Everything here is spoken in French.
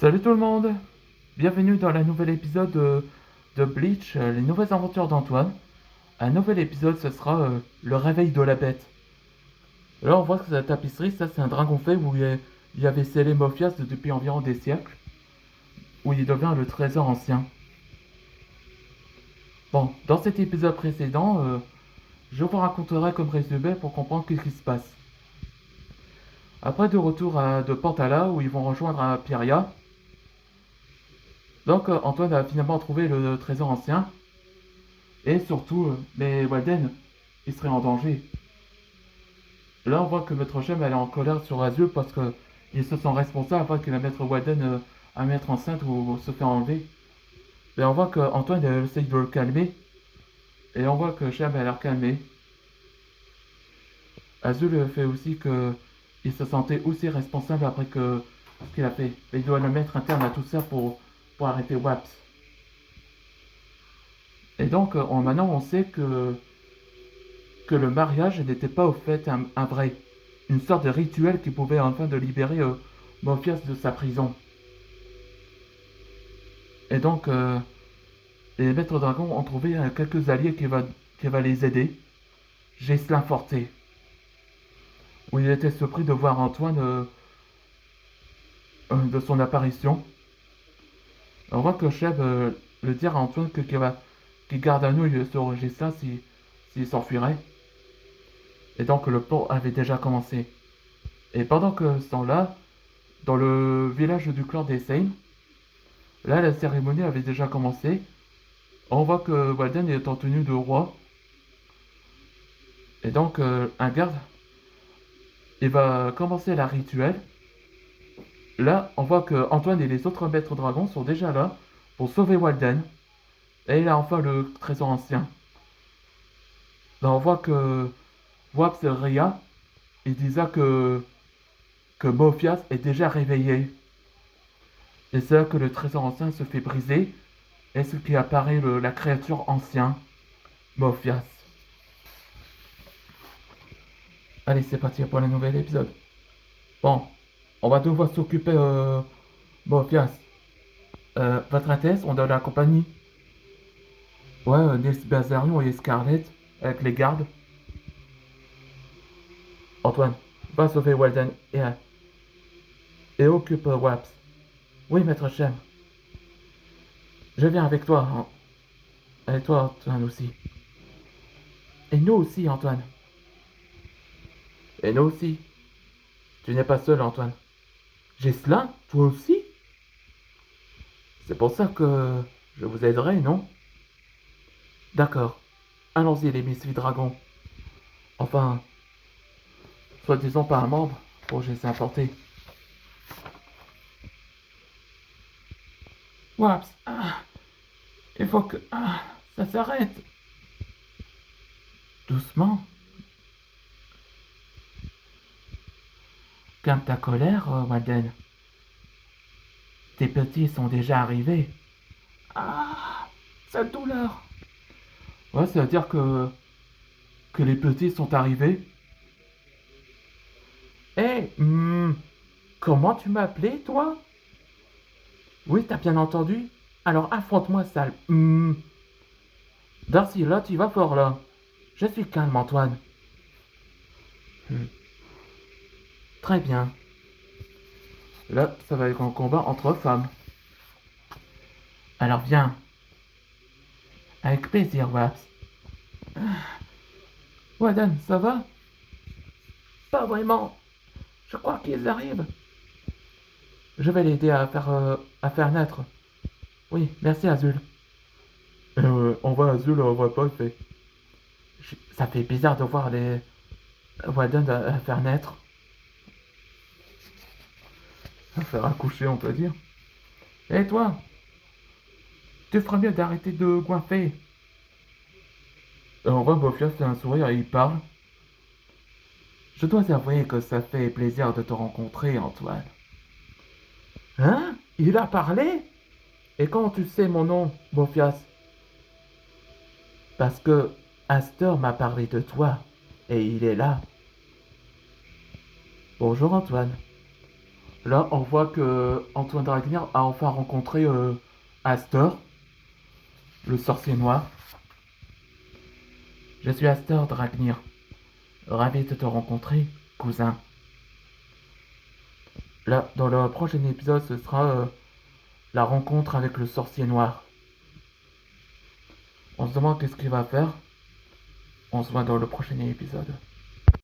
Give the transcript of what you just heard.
Salut tout le monde! Bienvenue dans le nouvel épisode de Bleach, les nouvelles aventures d'Antoine. Un nouvel épisode, ce sera le réveil de la bête. Là, on voit que la tapisserie, ça c'est un dragon fait où il y avait scellé Mophias depuis environ des siècles, où il devient le trésor ancien. Bon, dans cet épisode précédent, je vous raconterai comme résumé pour comprendre ce qui se passe. Après de retour de Pantala, où ils vont rejoindre Pyria, donc Antoine a finalement trouvé le trésor ancien. Et surtout, les Walden, ils seraient en danger. Là, on voit que Maître Shem, elle est en colère sur Azul parce que ils se sent responsables afin que la Maître Walden à mettre enceinte ou se fait enlever. Et on voit que Antoine essaye de le calmer. Et on voit que Shem a l'air calmé. Azul fait aussi que il se sentait aussi responsable après que ce qu'il a fait. Et il doit le mettre interne à tout ça pour arrêter Waps. Et donc, maintenant, on sait que le mariage n'était pas au fait un vrai, une sorte de rituel qui pouvait enfin de libérer Morpheus de sa prison. Et donc, les maîtres dragons ont trouvé quelques alliés qui va les aider. Ghislain Forté, où il était surpris de voir Antoine de son apparition. On voit que Cheb le dire à Antoine qu'il garde un œil sur Ghislain s'il s'enfuirait. Et donc le pont avait déjà commencé. Et pendant que ce temps-là, dans le village du clan des Seine, là la cérémonie avait déjà commencé. On voit que Walden est en tenue de roi. Et donc un garde, il va commencer la rituel. Là, on voit que Antoine et les autres maîtres dragons sont déjà là pour sauver Walden. Et il a enfin le trésor ancien. Là, on voit que Waps et Rhea, ils disaient que Mophias est déjà réveillé. Et c'est là que le trésor ancien se fait briser. Et ce qui apparaît la créature ancienne, Mophias. Allez, c'est parti pour le nouvel épisode. Bon, on va devoir s'occuper, Mophias. Votre Altesse, on donne la compagnie. Ouais, Nils Bazarion et Scarlett, avec les gardes. Antoine, va sauver Walden et occupe Waps. Oui, maître Shem. Je viens avec toi. Et toi, Antoine aussi. Et nous aussi, Antoine. Et nous aussi. Tu n'es pas seul, Antoine. Ghislain, toi aussi? C'est pour ça que je vous aiderai, non? D'accord. Allons-y, les Misfits Dragons. Enfin, soi-disant pas un membre pour Ghislain porter. Waps, il faut que ça s'arrête. Doucement. Calme ta colère, Walden. Tes petits sont déjà arrivés. Ah, cette douleur. Ouais, ça veut dire que les petits sont arrivés. Hé, comment tu m'as appelé, toi? Oui, t'as bien entendu? Alors affronte-moi, sale. Darcy, là, tu vas fort, là. Je suis calme, Antoine. Hmm, Très bien. Là, ça va être un combat entre femmes. Alors viens. Avec plaisir, Waps. Waden, ça va? Pas vraiment. Je crois qu'ils arrivent. Je vais l'aider à faire naître. Oui, merci, Azul. On voit Azul, on voit pas, il fait. Ça fait bizarre de voir les Waden à faire naître. À faire accoucher, on peut dire. Et toi? Tu ferais mieux d'arrêter de goinfrer. On voit Bofia fait un sourire et il parle. Je dois avouer que ça fait plaisir de te rencontrer, Antoine. Hein? Il a parlé? Et comment tu sais mon nom, Bofias? Parce que Astor m'a parlé de toi, et il est là. Bonjour Antoine. Là, on voit que Antoine Dragnir a enfin rencontré Astor, le sorcier noir. Je suis Astor Dragnir. Ravi de te rencontrer, cousin. Là, dans le prochain épisode, ce sera la rencontre avec le sorcier noir. On se demande qu'est-ce qu'il va faire. On se voit dans le prochain épisode.